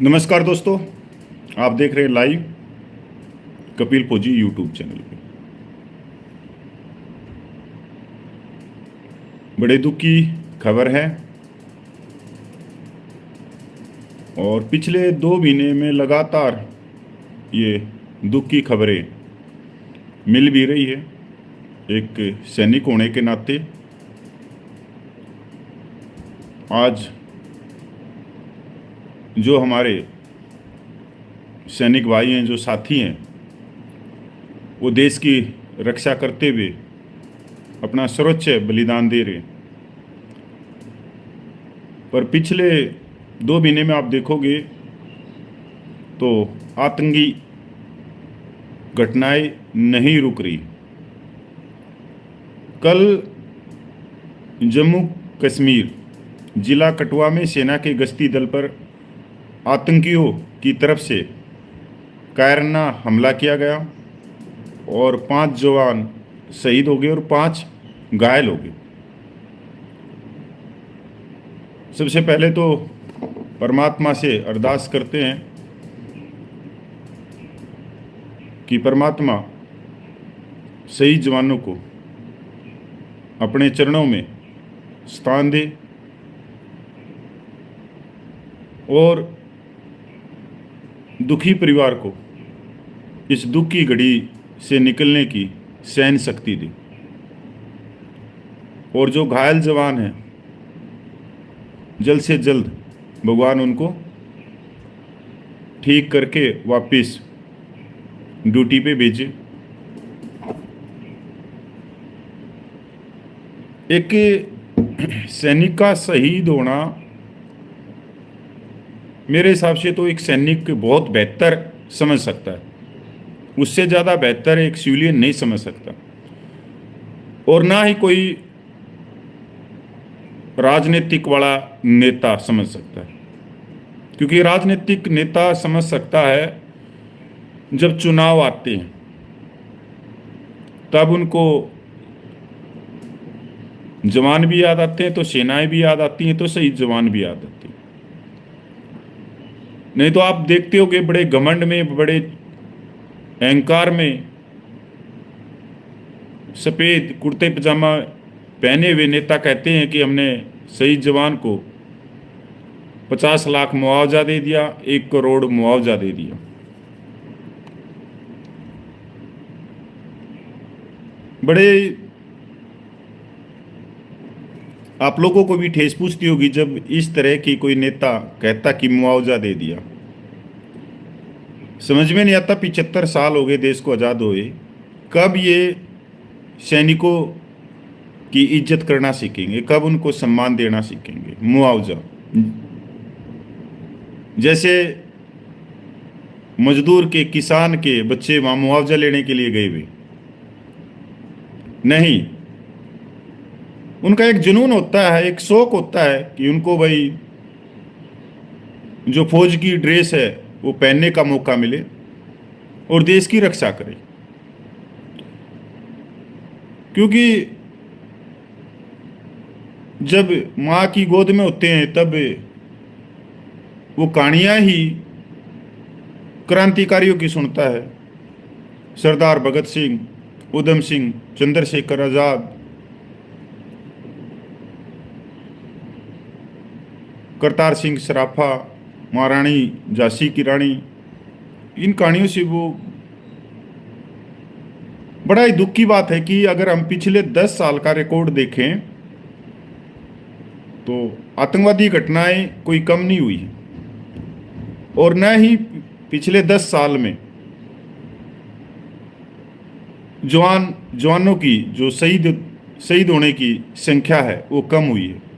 नमस्कार दोस्तों, आप देख रहे हैं लाइव कपिल फौजी यूट्यूब चैनल पे। बड़े दुख की खबर है और पिछले 2 महीने में लगातार ये दुख की खबरें मिल भी रही है। एक सैनिक होने के नाते आज जो हमारे सैनिक भाई हैं, जो साथी हैं, वो देश की रक्षा करते हुए अपना सर्वोच्च बलिदान दे रहे हैं। पर पिछले 2 महीने में आप देखोगे तो आतंकी घटनाएं नहीं रुक रही। कल जम्मू कश्मीर जिला कठुआ में सेना के गश्ती दल पर आतंकियों की तरफ से कायराना हमला किया गया और 5 जवान शहीद हो गए और 5 घायल हो गए। सबसे पहले तो परमात्मा से अरदास करते हैं कि परमात्मा शहीद जवानों को अपने चरणों में स्थान दे और दुखी परिवार को इस दुख की घड़ी से निकलने की सहन शक्ति दे। और जो घायल जवान हैं, जल्द से जल्द भगवान उनको ठीक करके वापस ड्यूटी पे भेजे। एक सैनिक का शहीद होना मेरे हिसाब से तो एक सैनिक बहुत बेहतर समझ सकता है, उससे ज़्यादा बेहतर एक सिविलियन नहीं समझ सकता। और ना ही कोई राजनीतिक वाला नेता समझ सकता है, क्योंकि राजनीतिक नेता समझ सकता है जब चुनाव आते हैं तब उनको जवान भी याद आते हैं, तो सेनाएं भी याद आती हैं, तो शहीद जवान भी याद आते हैं। नहीं तो आप देखते होगे बड़े घमंड में, बड़े अहंकार में सफ़ेद कुर्ते पजामा पहने हुए नेता कहते हैं कि हमने शहीद जवान को 50 लाख मुआवजा दे दिया, 1 करोड़ मुआवजा दे दिया। बड़े आप लोगों को भी ठेस पूछती होगी जब इस तरह की कोई नेता कहता कि मुआवजा दे दिया। समझ में नहीं आता, 75 साल हो गए देश को आज़ाद हुए, कब ये सैनिकों की इज्जत करना सीखेंगे, कब उनको सम्मान देना सीखेंगे। मुआवजा जैसे मजदूर के, किसान के बच्चे वहाँ मुआवजा लेने के लिए गए हुए नहीं, उनका एक जुनून होता है, एक शौक होता है कि उनको भाई जो फौज की ड्रेस है वो पहनने का मौका मिले और देश की रक्षा करे। क्योंकि जब माँ की गोद में होते हैं तब वो कहानियाँ ही क्रांतिकारियों की सुनता है। सरदार भगत सिंह, उधम सिंह, चंद्रशेखर आज़ाद, करतार सिंह सराफा, महारानी झांसी की रानी, इन कहानियों से वो बड़ा ही दुख की बात है कि अगर हम पिछले 10 साल का रिकॉर्ड देखें तो आतंकवादी घटनाएं कोई कम नहीं हुई और न ही पिछले 10 साल में जवानों की जो शहीद होने की संख्या है वो कम हुई है।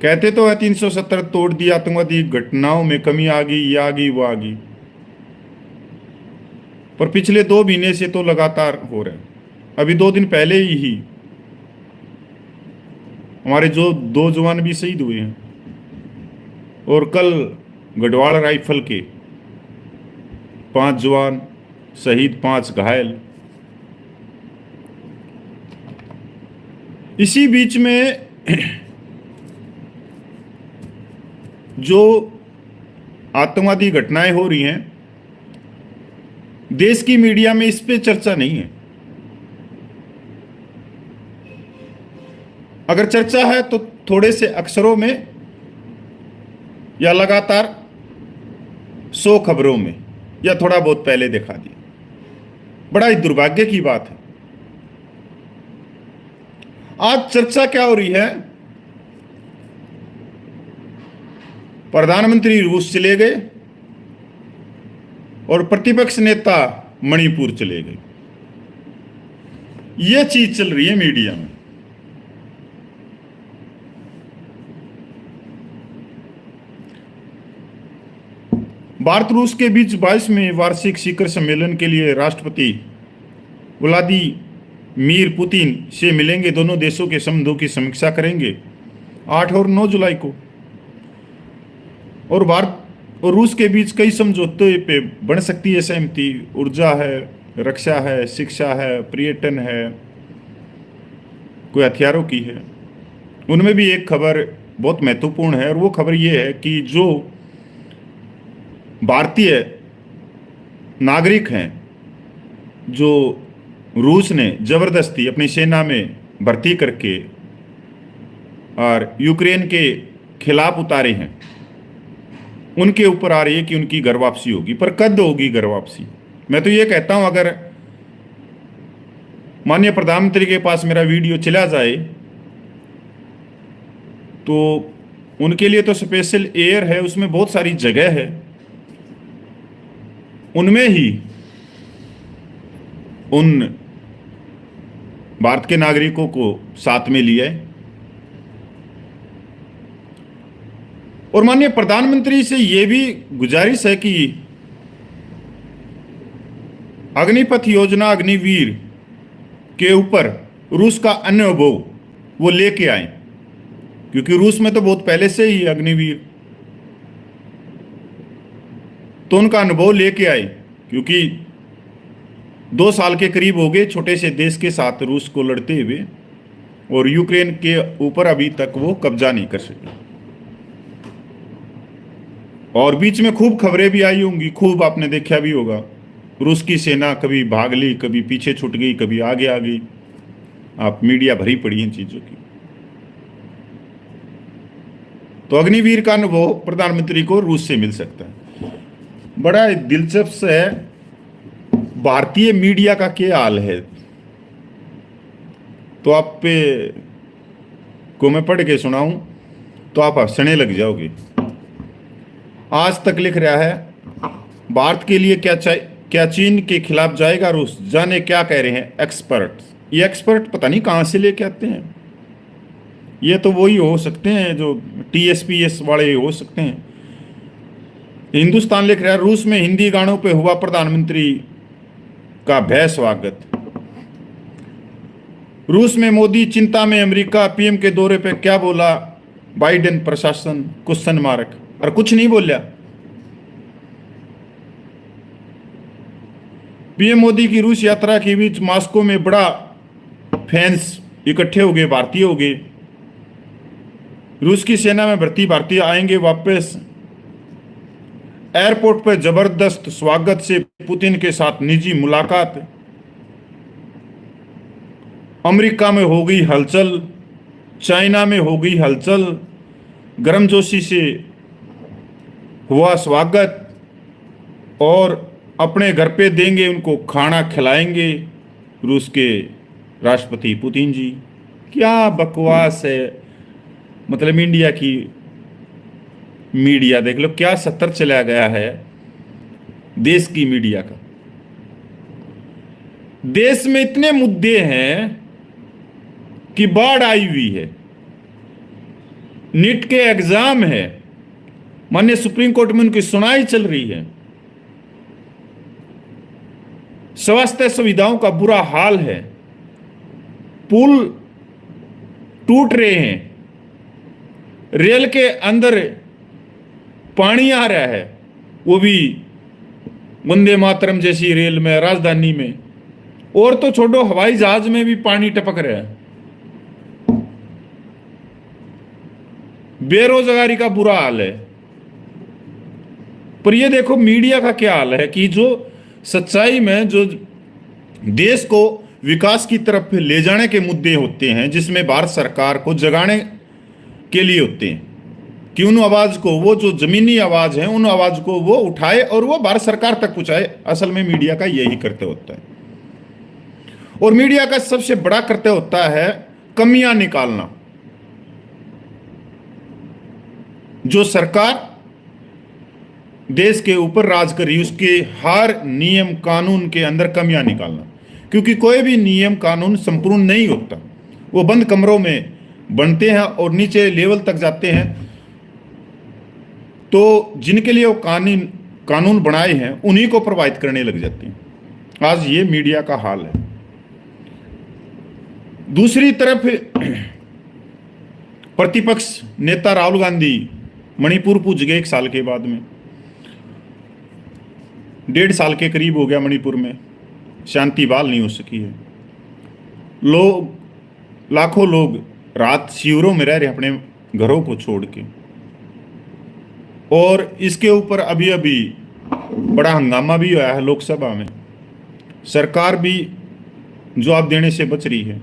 कहते तो है 370 तोड़ दिया, आतंकवादी घटनाओं में कमी आ गई, ये आ गई, वो आ गई, पर पिछले 2 महीने से तो लगातार हो रहा है। अभी 2 दिन पहले ही हमारे जो 2 जवान भी शहीद हुए हैं और कल गढ़वाल राइफल के 5 जवान शहीद, 5 घायल। इसी बीच में जो आतंकवादी घटनाएं हो रही हैं, देश की मीडिया में इस पे चर्चा नहीं है। अगर चर्चा है तो थोड़े से अक्षरों में या लगातार 100 खबरों में या थोड़ा बहुत पहले दिखा दिया। बड़ा ही दुर्भाग्य की बात है। आज चर्चा क्या हो रही है? प्रधानमंत्री रूस चले गए और प्रतिपक्ष नेता मणिपुर चले गए। यह चीज चल रही है मीडिया में। भारत रूस के बीच 22वें वार्षिक शिखर सम्मेलन के लिए राष्ट्रपति व्लादिमीर पुतिन से मिलेंगे। दोनों देशों के संबंधों की समीक्षा करेंगे 8 और 9 जुलाई को। और भारत और रूस के बीच कई समझौते पे बन सकती है सहमति। ऊर्जा है, रक्षा है, शिक्षा है, पर्यटन है, कोई हथियारों की है। उनमें भी एक खबर बहुत महत्वपूर्ण है और वो खबर ये है कि जो भारतीय नागरिक हैं जो रूस ने जबरदस्ती अपनी सेना में भर्ती करके और यूक्रेन के खिलाफ उतारे हैं, उनके ऊपर आ रही है कि उनकी घर वापसी होगी। पर कब होगी घर वापसी? मैं तो ये कहता हूं, अगर माननीय प्रधानमंत्री के पास मेरा वीडियो चला जाए तो उनके लिए तो स्पेशल एयर है, उसमें बहुत सारी जगह है, उनमें ही उन भारत के नागरिकों को साथ में लिया है। और माननीय प्रधानमंत्री से यह भी गुजारिश है कि अग्निपथ योजना, अग्निवीर के ऊपर रूस का अनुभव वो लेके आए, क्योंकि रूस में तो बहुत पहले से ही अग्निवीर, तो उनका अनुभव लेके आए। क्योंकि 2 साल के करीब हो गए छोटे से देश के साथ रूस को लड़ते हुए, और यूक्रेन के ऊपर अभी तक वो कब्जा नहीं कर सके। और बीच में खूब खबरें भी आई होंगी, खूब आपने देखा भी होगा, रूस की सेना कभी भाग ली, कभी पीछे छूट गई, कभी आगे आ गई। आप मीडिया भरी पड़ी इन चीजों की। तो अग्निवीर का अनुभव प्रधानमंत्री को रूस से मिल सकता है। बड़ा दिलचस्प है भारतीय मीडिया का क्या हाल है। तो आप पे को मैं पढ़ के सुनाऊं तो आप हंसने लग जाओगे। आज तक लिख रहा है, भारत के लिए क्या चीन के खिलाफ जाएगा रूस, जाने क्या कह रहे हैं एक्सपर्ट। ये एक्सपर्ट पता नहीं कहां से लेके आते हैं। ये तो वही हो सकते हैं जो TSPS वाले हो सकते हैं। हिंदुस्तान लिख रहा है, रूस में हिंदी गानों पे हुआ प्रधानमंत्री का भव्य स्वागत। रूस में मोदी चिंता में, अमेरिका PM के दौरे पे क्या बोला बाइडेन प्रशासन, क्वेश्चन मार्क। और कुछ नहीं बोलिया। PM मोदी की रूस यात्रा के बीच मॉस्को में बड़ा फैंस इकट्ठे हो गए, भारतीय हो गए। रूस की सेना में भर्ती भारतीय आएंगे वापस। एयरपोर्ट पर जबरदस्त स्वागत से पुतिन के साथ निजी मुलाकात। अमेरिका में हो गई हलचल, चाइना में हो गई हलचल, गर्मजोशी से हुआ स्वागत, और अपने घर पे देंगे उनको खाना, खिलाएंगे रूस के राष्ट्रपति पुतिन जी। क्या बकवास है। मतलब इंडिया की मीडिया देख लो क्या सत्तर चला गया है देश की मीडिया का। देश में इतने मुद्दे हैं कि बाढ़ आई हुई है, नीट के एग्जाम है, माननीय सुप्रीम कोर्ट में उनकी सुनवाई चल रही है, स्वास्थ्य सुविधाओं का बुरा हाल है, पुल टूट रहे हैं, रेल के अंदर पानी आ रहा है, वो भी वंदे मातरम जैसी रेल में, राजधानी में। और तो छोड़ो, हवाई जहाज में भी पानी टपक रहा है। बेरोजगारी का बुरा हाल है, पर ये देखो मीडिया का क्या हाल है कि जो सच्चाई में जो देश को विकास की तरफ ले जाने के मुद्दे होते हैं, जिसमें भारत सरकार को जगाने के लिए होते हैं कि उन आवाज को, वो जो जमीनी आवाज है, उन आवाज को वो उठाए और वो भारत सरकार तक पहुंचाए। असल में मीडिया का यही करते होता है। और मीडिया का सबसे बड़ा करते होता है कमियां निकालना। जो सरकार देश के ऊपर राज कर रही, उसके हर नियम कानून के अंदर कमियां निकालना, क्योंकि कोई भी नियम कानून संपूर्ण नहीं होता। वो बंद कमरों में बनते हैं और नीचे लेवल तक जाते हैं। तो जिनके लिए वो कानून बनाए हैं उन्हीं को प्रभावित करने लग जाते हैं। आज ये मीडिया का हाल है। दूसरी तरफ प्रतिपक्ष नेता राहुल गांधी मणिपुर पहुंच गए 1 साल के बाद में। 1.5 साल के करीब हो गया मणिपुर में, शांति बहाल नहीं हो सकी है। लाखों लोग रात शिविरों में रह रहे अपने घरों को छोड़ के। और इसके ऊपर अभी अभी बड़ा हंगामा भी हुआ है लोकसभा में। सरकार भी जवाब देने से बच रही है।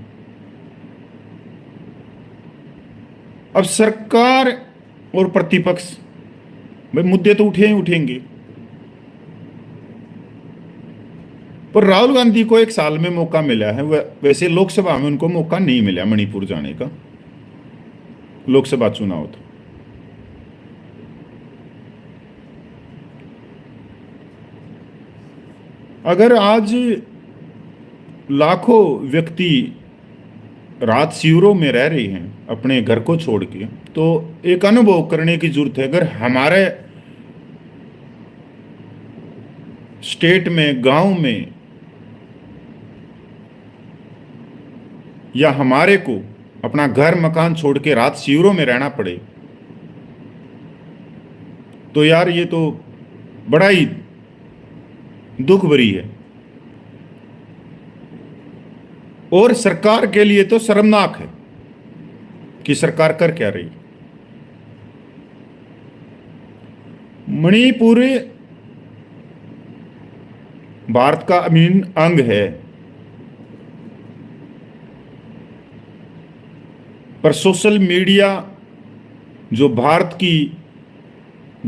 अब सरकार और प्रतिपक्ष, भाई मुद्दे तो उठे ही उठेंगे, पर राहुल गांधी को 1 साल में मौका मिला है। वैसे लोकसभा में उनको मौका नहीं मिला मणिपुर जाने का, लोकसभा चुनाव था। अगर आज लाखों व्यक्ति रात शिविरों में रह रहे हैं अपने घर को छोड़ के, तो एक अनुभव करने की जरूरत है। अगर हमारे स्टेट में, गांव में, या हमारे को अपना घर मकान छोड़ के रात शिविरों में रहना पड़े, तो यार ये तो बड़ा ही दुख भरी है। और सरकार के लिए तो शर्मनाक है कि सरकार कर क्या रही। मणिपुर भारत का अभिन्न अंग है, पर सोशल मीडिया जो भारत की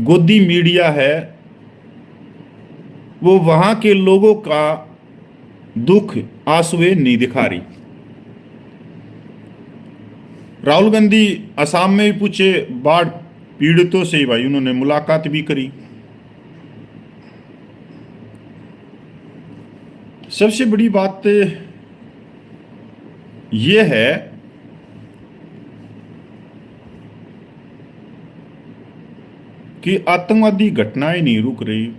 गोदी मीडिया है, वो वहां के लोगों का दुख आंसुएं नहीं दिखा रही। राहुल गांधी असम में भी पूछे बाढ़ पीड़ितों से, भाई उन्होंने मुलाकात भी करी। सबसे बड़ी बात यह है कि आतंकवादी घटनाएं नहीं रुक रही।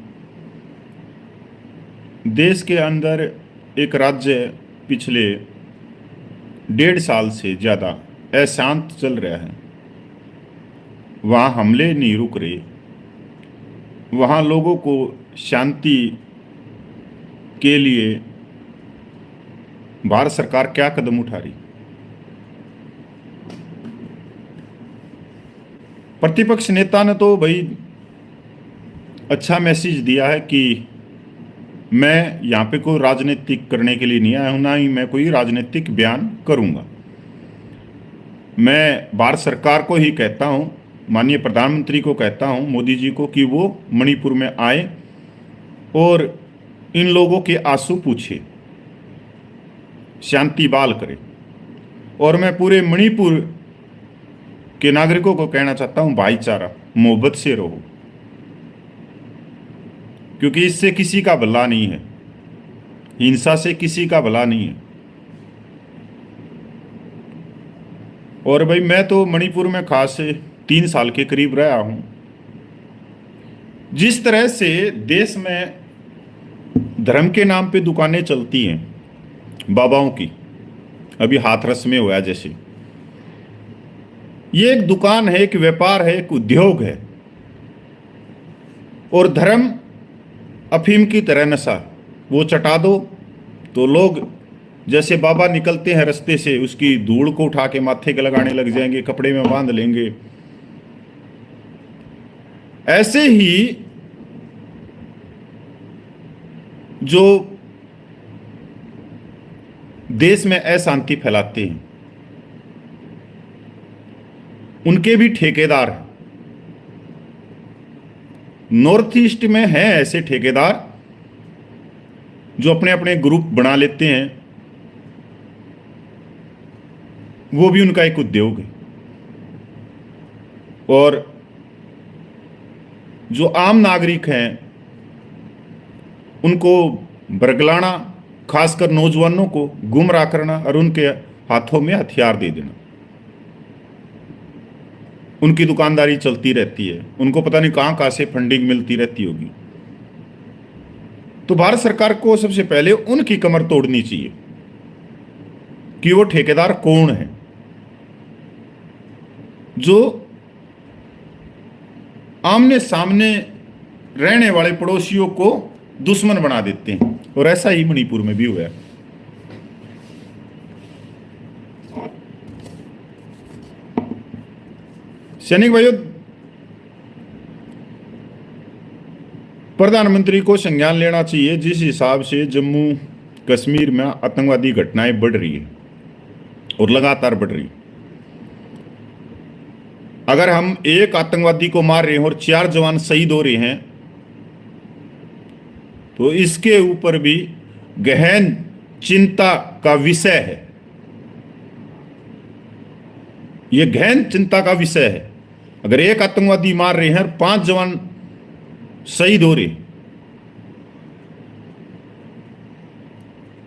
देश के अंदर एक राज्य पिछले 1.5 साल से ज़्यादा अशांत चल रहा है। वहाँ हमले नहीं रुक रहे। वहाँ लोगों को शांति के लिए भारत सरकार क्या कदम उठा रही। प्रतिपक्ष नेता ने तो भाई अच्छा मैसेज दिया है कि मैं यहाँ पे कोई राजनीतिक करने के लिए नहीं आया हूँ, ना ही मैं कोई राजनीतिक बयान करूँगा। मैं भारत सरकार को ही कहता हूँ, माननीय प्रधानमंत्री को कहता हूँ, मोदी जी को, कि वो मणिपुर में आए और इन लोगों के आंसू पूछे, शांति बहाल करे। और मैं पूरे मणिपुर के नागरिकों को कहना चाहता हूँ, भाईचारा, मोहब्बत से रहो, क्योंकि इससे किसी का भला नहीं है, हिंसा से किसी का भला नहीं है। और भाई मैं तो मणिपुर में खास 3 साल के करीब रहा हूँ। जिस तरह से देश में धर्म के नाम पे दुकानें चलती हैं बाबाओं की, अभी हाथरस में हुआ जैसे, ये एक दुकान है, एक व्यापार है, एक उद्योग है। और धर्म अफीम की तरह नशा, वो चटा दो तो लोग जैसे बाबा निकलते हैं रास्ते से, उसकी धूड़ को उठा के माथे के लगाने लग जाएंगे, कपड़े में बांध लेंगे। ऐसे ही जो देश में अशांति फैलाते हैं, उनके भी ठेकेदार हैं। नॉर्थ ईस्ट में हैं ऐसे ठेकेदार जो अपने अपने ग्रुप बना लेते हैं, वो भी उनका एक उद्योग है। और जो आम नागरिक हैं उनको बरगलाना, खासकर नौजवानों को गुमराह करना और उनके हाथों में हथियार दे देना। उनकी दुकानदारी चलती रहती है, उनको पता नहीं कहां से फंडिंग मिलती रहती होगी। तो भारत सरकार को सबसे पहले उनकी कमर तोड़नी चाहिए कि वो ठेकेदार कौन है जो आमने सामने रहने वाले पड़ोसियों को दुश्मन बना देते हैं। और ऐसा ही मणिपुर में भी हुआ है। सैनिक भाइयों, प्रधानमंत्री को संज्ञान लेना चाहिए जिस हिसाब से जम्मू कश्मीर में आतंकवादी घटनाएं बढ़ रही है और लगातार बढ़ रही है। अगर हम एक आतंकवादी को मार रहे हैं और 4 जवान शहीद हो रहे हैं, तो इसके ऊपर भी गहन चिंता का विषय है। यह गहन चिंता का विषय है। अगर एक आतंकवादी मार रहे हैं और 5 जवान शहीद हो रहे,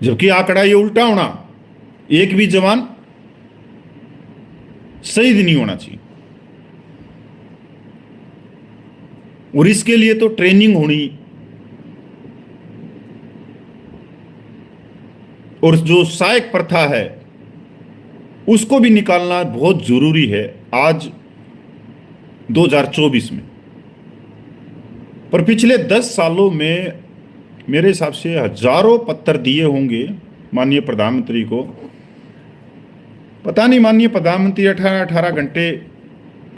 जबकि आंकड़ा ये उल्टा होना, एक भी जवान शहीद नहीं होना चाहिए। और इसके लिए तो ट्रेनिंग होनी और जो सहायक प्रथा है उसको भी निकालना बहुत जरूरी है आज 2024 में। पर पिछले 10 सालों में मेरे हिसाब से हजारों पत्र दिए होंगे माननीय प्रधानमंत्री को। पता नहीं माननीय प्रधानमंत्री 18 घंटे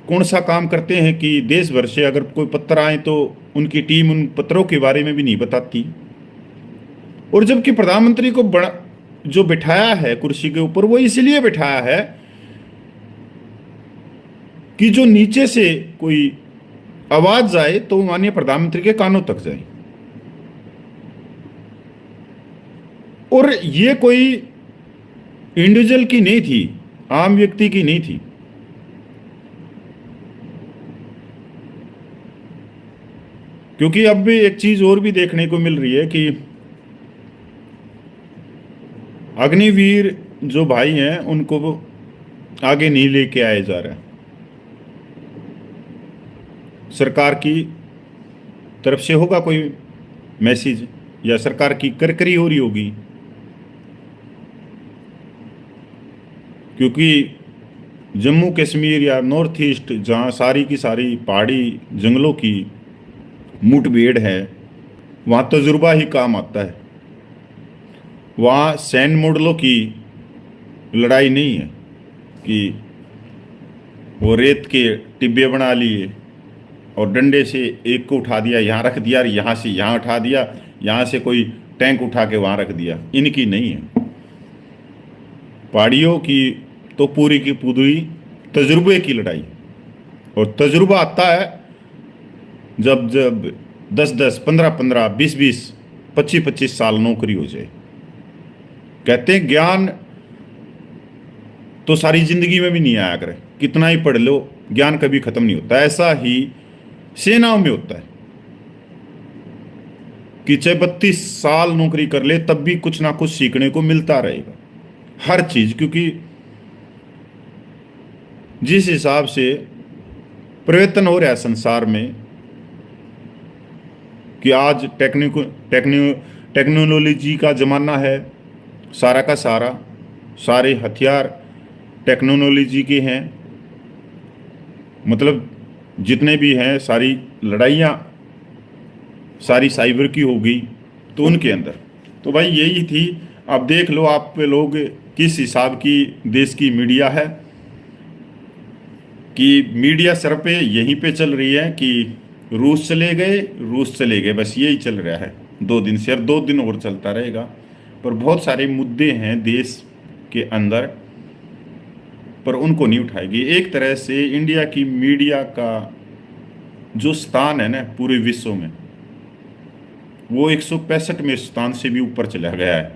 कौन सा काम करते हैं कि देश भर से अगर कोई पत्र आए तो उनकी टीम उन पत्रों के बारे में भी नहीं बताती। और जबकि प्रधानमंत्री को जो बिठाया है कुर्सी के ऊपर, वो इसलिए बिठाया है कि जो नीचे से कोई आवाज जाए तो माननीय प्रधानमंत्री के कानों तक जाए। और ये कोई इंडिविजुअल की नहीं थी, आम व्यक्ति की नहीं थी। क्योंकि अब भी एक चीज और भी देखने को मिल रही है कि अग्निवीर जो भाई हैं उनको आगे नहीं लेके आया जा रहा है। सरकार की तरफ से होगा कोई मैसेज या सरकार की करकरी हो रही होगी, क्योंकि जम्मू कश्मीर या नॉर्थ ईस्ट जहाँ सारी की सारी पहाड़ी जंगलों की मुठभेड़ है, वहाँ तजुर्बा ही काम आता है। वहाँ सैन्य मॉडलों की लड़ाई नहीं है कि वो रेत के टिब्बे बना लिए और डंडे से एक को उठा दिया यहाँ रख दिया, यहाँ से यहाँ उठा दिया, यहाँ से कोई टैंक उठा के वहाँ रख दिया। इनकी नहीं है। पहाड़ियों की तो पूरी की पूरी तजुर्बे की लड़ाई। और तजुर्बा आता है जब 10-10, 15-15, 20-20, 25-25 साल नौकरी हो जाए। कहते हैं ज्ञान तो सारी जिंदगी में भी नहीं आया करे, कितना ही पढ़ लो ज्ञान कभी खत्म नहीं होता। ऐसा ही सेनाओं में होता है कि चाहे 32 साल नौकरी कर ले तब भी कुछ ना कुछ सीखने को मिलता रहेगा, हर चीज। क्योंकि जिस हिसाब से परिवर्तन हो रहा है संसार में कि आज टेक्नोलॉजी का जमाना है, सारा का सारे हथियार टेक्नोलॉजी के हैं। मतलब जितने भी हैं सारी लड़ाइयाँ सारी साइबर की होगी तो उनके अंदर। तो भाई यही थी। अब देख लो आप लोग किस हिसाब की देश की मीडिया है, कि मीडिया सर पे यहीं पे चल रही है कि रूस चले गए, बस यही चल रहा है। 2 दिन से, और 2 दिन और चलता रहेगा। पर बहुत सारे मुद्दे हैं देश के अंदर, पर उनको नहीं उठाएगी। एक तरह से इंडिया की मीडिया का जो स्थान है ना पूरे विश्व में, वो 165वें स्थान से भी ऊपर चला गया है।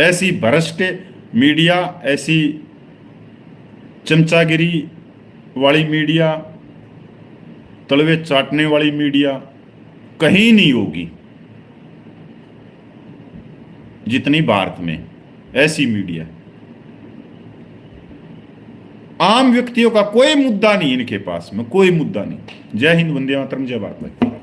ऐसी भ्रष्ट मीडिया, ऐसी चमचागिरी वाली मीडिया, तलवे चाटने वाली मीडिया कहीं नहीं होगी जितनी भारत में। ऐसी मीडिया, आम व्यक्तियों का कोई मुद्दा नहीं इनके पास में, कोई मुद्दा नहीं। जय हिंद, वंदे मातरम, जय भारत।